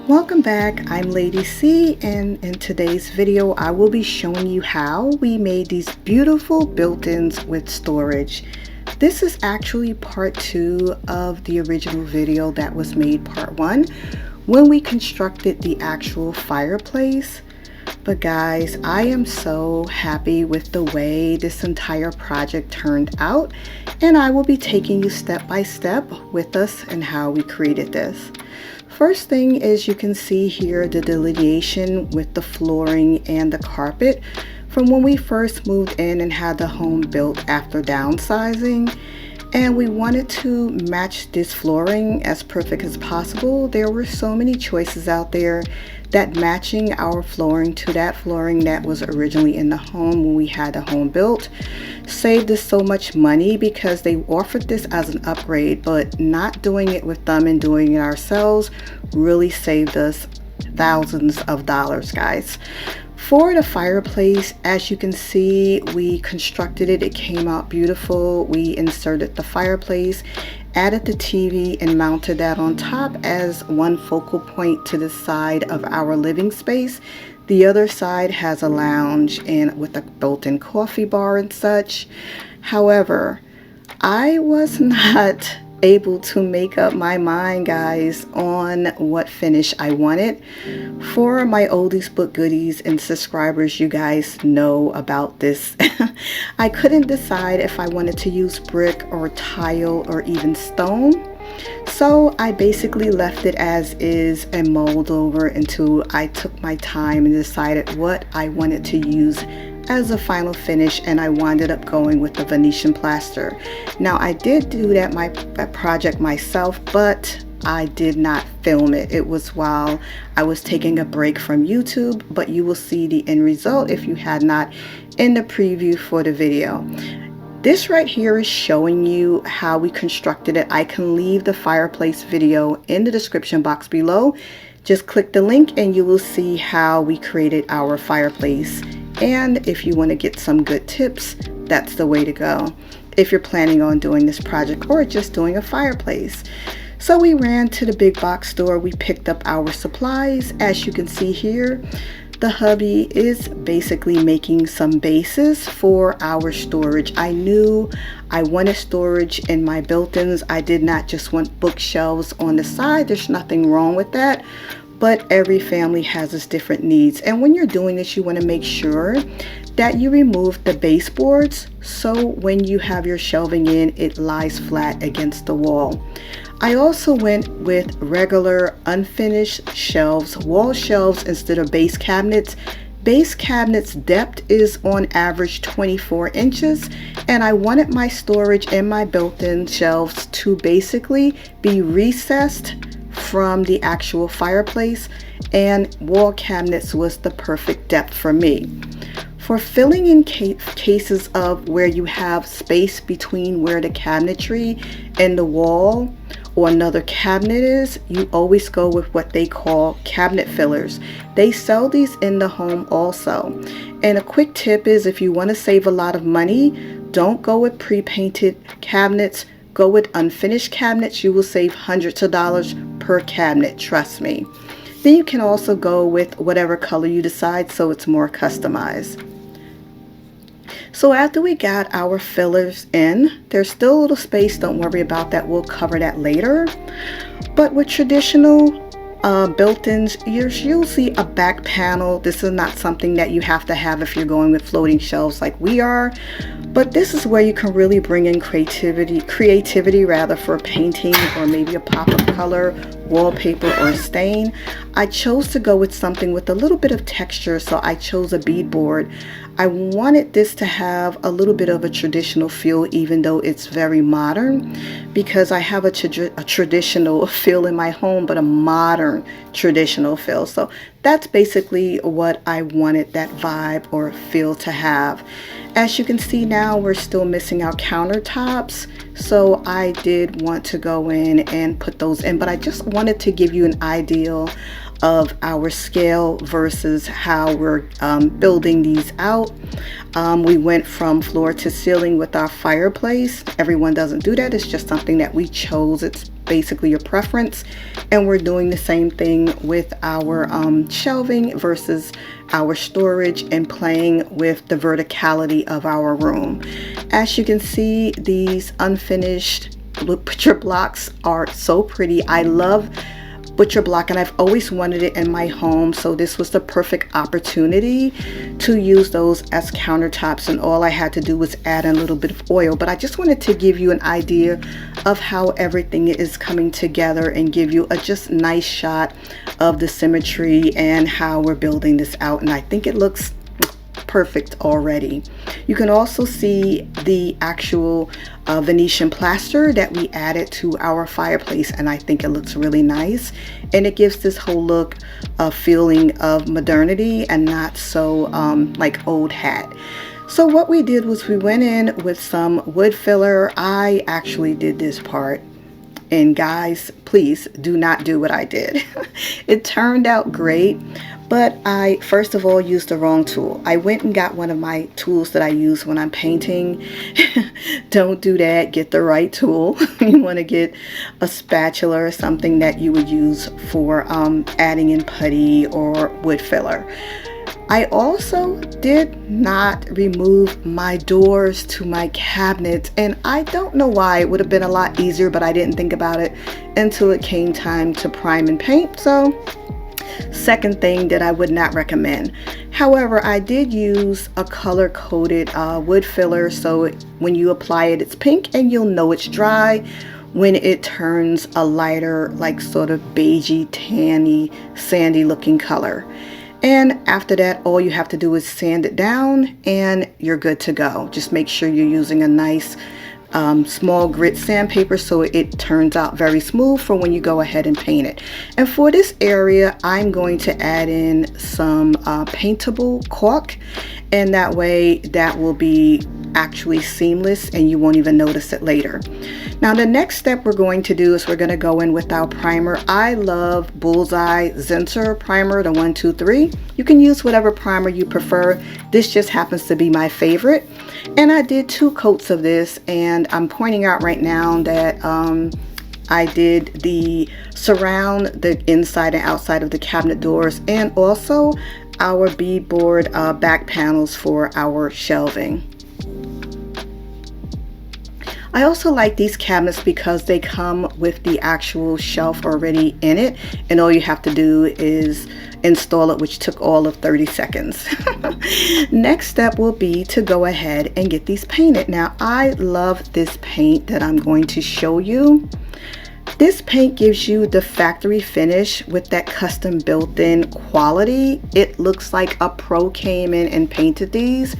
Welcome back. I'm Lady C, and in today's video I will be showing you how we made these beautiful built-ins with storage. This is actually part 2 of the original video that was made part 1 when we constructed the actual fireplace. But guys, I am so happy with the way this entire project turned out, and I will be taking you step by step with us in how we created this. First thing is, you can see here the delineation with the flooring and the carpet from when we first moved in and had the home built after downsizing. And we wanted to match this flooring as perfect as possible. There were so many choices out there that matching our flooring to that flooring that was originally in the home when we had the home built saved us so much money, because they offered this as an upgrade, but not doing it with them and doing it ourselves really saved us thousands of dollars, guys. For the fireplace, as you can see, we constructed it. It came out beautiful. We inserted the fireplace, added the TV, and mounted that on top as one focal point to the side of our living space. The other side has a lounge and with a built-in coffee bar and such. However, I was not able to make up my mind, guys, on what finish I wanted. For my oldies but goodies and subscribers, you guys know about this. I couldn't decide if I wanted to use brick or tile or even stone. So I basically left it as is and mold over until I took my time and decided what I wanted to use as a final finish, and I wound up going with the Venetian plaster. Now, I did do that project myself, but I did not film it. It was while I was taking a break from YouTube, but you will see the end result if you had not in the preview for the video. This right here is showing you how we constructed it. I can leave the fireplace video in the description box below. Just click the link and you will see how we created our fireplace. And if you want to get some good tips, that's the way to go if you're planning on doing this project or just doing a fireplace. So we ran to the big box store. We picked up our supplies. As you can see here, the hubby is basically making some bases for our storage. I knew I wanted storage in my built-ins. I did not just want bookshelves on the side. There's nothing wrong with that, but every family has its different needs. And when you're doing this, you want to make sure that you remove the baseboards, so when you have your shelving in, it lies flat against the wall. I also went with regular unfinished shelves, wall shelves, instead of base cabinets. Base cabinets depth is on average 24 inches, and I wanted my storage and my built-in shelves to basically be recessed from the actual fireplace, and wall cabinets was the perfect depth for me. For filling in cases of where you have space between where the cabinetry and the wall or another cabinet is, you always go with what they call cabinet fillers. They sell these in the home also. And a quick tip is, if you want to save a lot of money, don't go with pre-painted cabinets. Go with unfinished cabinets. You will save hundreds of dollars per cabinet, trust me. Then you can also go with whatever color you decide, so it's more customized. So after we got our fillers in, there's still a little space. Don't worry about that. We'll cover that later. But with traditional built-ins, there's usually a back panel. This is not something that you have to have if you're going with floating shelves like we are. But this is where you can really bring in creativity rather, for painting or maybe a pop of color, wallpaper, or stain. I chose to go with something with a little bit of texture, so I chose a beadboard. I wanted this to have a little bit of a traditional feel, even though it's very modern, because I have a traditional feel in my home, but a modern traditional feel. So that's basically what I wanted that vibe or feel to have. As you can see now, we're still missing our countertops, so I did want to go in and put those in, but I just wanted to give you an idea of our scale versus how we're building these out. We went from floor to ceiling with our fireplace. Everyone doesn't do that. It's just something that we chose. It's basically your preference. And we're doing the same thing with our shelving versus our storage, and playing with the verticality of our room. As you can see, these unfinished butcher blocks are so pretty. I love butcher block, and I've always wanted it in my home, so this was the perfect opportunity to use those as countertops, and all I had to do was add a little bit of oil. But I just wanted to give you an idea of how everything is coming together and give you a just nice shot of the symmetry and how we're building this out, and I think it looks perfect already. You can also see the actual Venetian plaster that we added to our fireplace, and I think it looks really nice, and it gives this whole look a feeling of modernity and not so like old hat. So what we did was we went in with some wood filler. I actually did this part, and guys, please do not do what I did. It turned out great, but I first of all used the wrong tool. I went and got one of my tools that I use when I'm painting. Don't do that. Get the right tool. You want to get a spatula or something that you would use for adding in putty or wood filler. I also did not remove my doors to my cabinets, and I don't know why. It would have been a lot easier, but I didn't think about it until it came time to prime and paint. So second thing that I would not recommend. However, I did use a color coated wood filler, so when you apply it, it's pink, and you'll know it's dry when it turns a lighter, like sort of beigey, tanny, sandy looking color. And after that, all you have to do is sand it down and you're good to go. Just make sure you're using a nice small grit sandpaper so it turns out very smooth for when you go ahead and paint it. And for this area, I'm going to add in some paintable caulk, and that way that will be actually seamless and you won't even notice it later. Now the next step we're going to do is we're going to go in with our primer. I love Bullseye Zinsser primer, the 123. You can use whatever primer you prefer. This just happens to be my favorite. And I did 2 coats of this, and I'm pointing out right now that I did the surround, the inside and outside of the cabinet doors, and also our beadboard back panels for our shelving. I also like these cabinets because they come with the actual shelf already in it, and all you have to do is install it, which took all of 30 seconds. Next step will be to go ahead and get these painted. Now I love this paint that I'm going to show you. This paint gives you the factory finish with that custom built-in quality. It looks like a pro came in and painted these.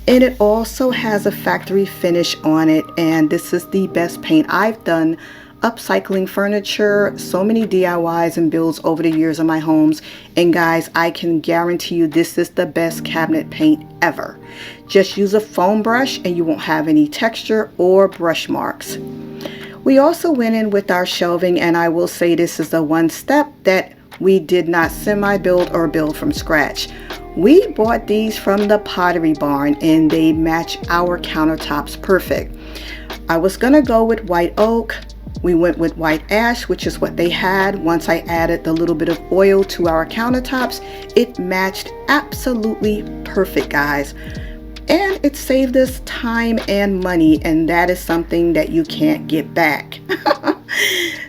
And it also has a factory finish on it, and this is the best paint. I've done upcycling furniture, so many DIYs and builds over the years in my homes, and guys, I can guarantee you this is the best cabinet paint ever. Just use a foam brush and you won't have any texture or brush marks. We also went in with our shelving, and I will say this is the one step that we did not semi-build or build from scratch. We bought these from the Pottery Barn and they match our countertops perfect. I was gonna go with white oak. We went with white ash, which is what they had. Once I added the little bit of oil to our countertops, it matched absolutely perfect, guys. And it saved us time and money, and that is something that you can't get back.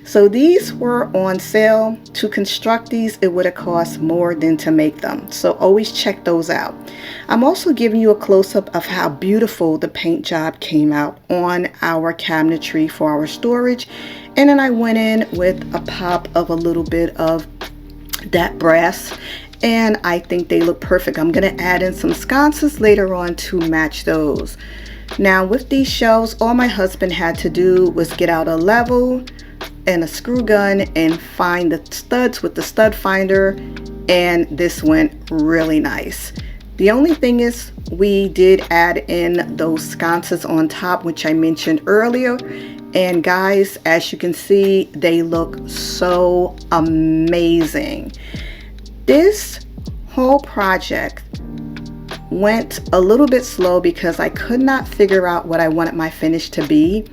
So these were on sale. To construct these, it would have cost more than to make them. So always check those out. I'm also giving you a close-up of how beautiful the paint job came out on our cabinetry for our storage. And then I went in with a pop of a little bit of that brass, and I think they look perfect. I'm going to add in some sconces later on to match those. Now with these shelves, all my husband had to do was get out a level and a screw gun and find the studs with the stud finder, and this went really nice. The only thing is we did add in those sconces on top, which I mentioned earlier, and guys, as you can see, they look so amazing. This whole project went a little bit slow because I could not figure out what I wanted my finish to be.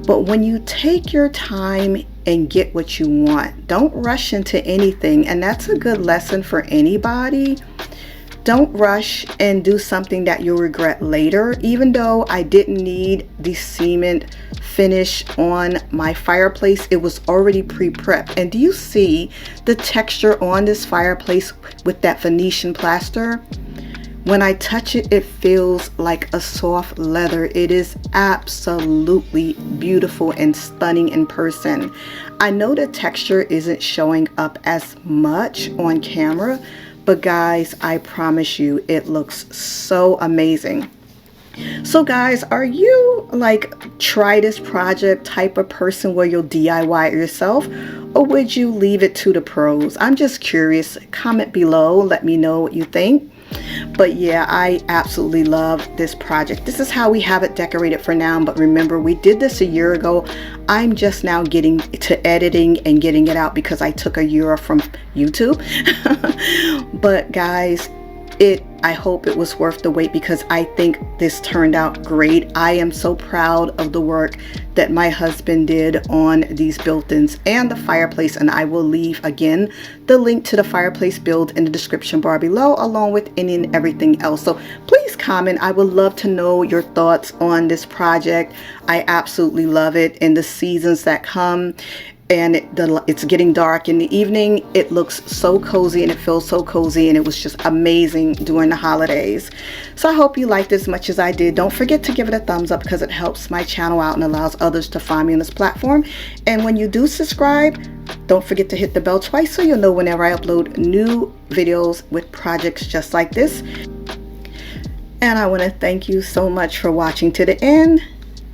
But when you take your time and get what you want. Don't rush into anything, and that's a good lesson for anybody. Don't rush and do something that you'll regret later. Even though I didn't need the cement finish on my fireplace, it was already pre-prepped. And do you see the texture on this fireplace with that Venetian plaster? When I touch it, it feels like a soft leather. It is absolutely beautiful and stunning in person. I know the texture isn't showing up as much on camera, but guys, I promise you, it looks so amazing. So guys, are you like try this project type of person where you'll DIY it yourself, or would you leave it to the pros? I'm just curious. Comment below, let me know what you think. But yeah, I absolutely love this project. This is how we have it decorated for now, but remember, we did this a year ago. I'm just now getting to editing and getting it out because I took a year off from YouTube. But guys, I hope it was worth the wait because I think this turned out great. I am so proud of the work that my husband did on these built-ins and the fireplace, and I will leave again the link to the fireplace build in the description bar below, along with any and everything else. So please comment. I would love to know your thoughts on this project. I absolutely love it. In the seasons that come, and it's getting dark in the evening, it looks so cozy and it feels so cozy, and it was just amazing during the holidays. So I hope you liked it as much as I did. Don't forget to give it a thumbs up because it helps my channel out and allows others to find me on this platform. And when you do subscribe, don't forget to hit the bell twice so you'll know whenever I upload new videos with projects just like this. And I want to thank you so much for watching to the end,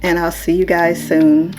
and I'll see you guys soon.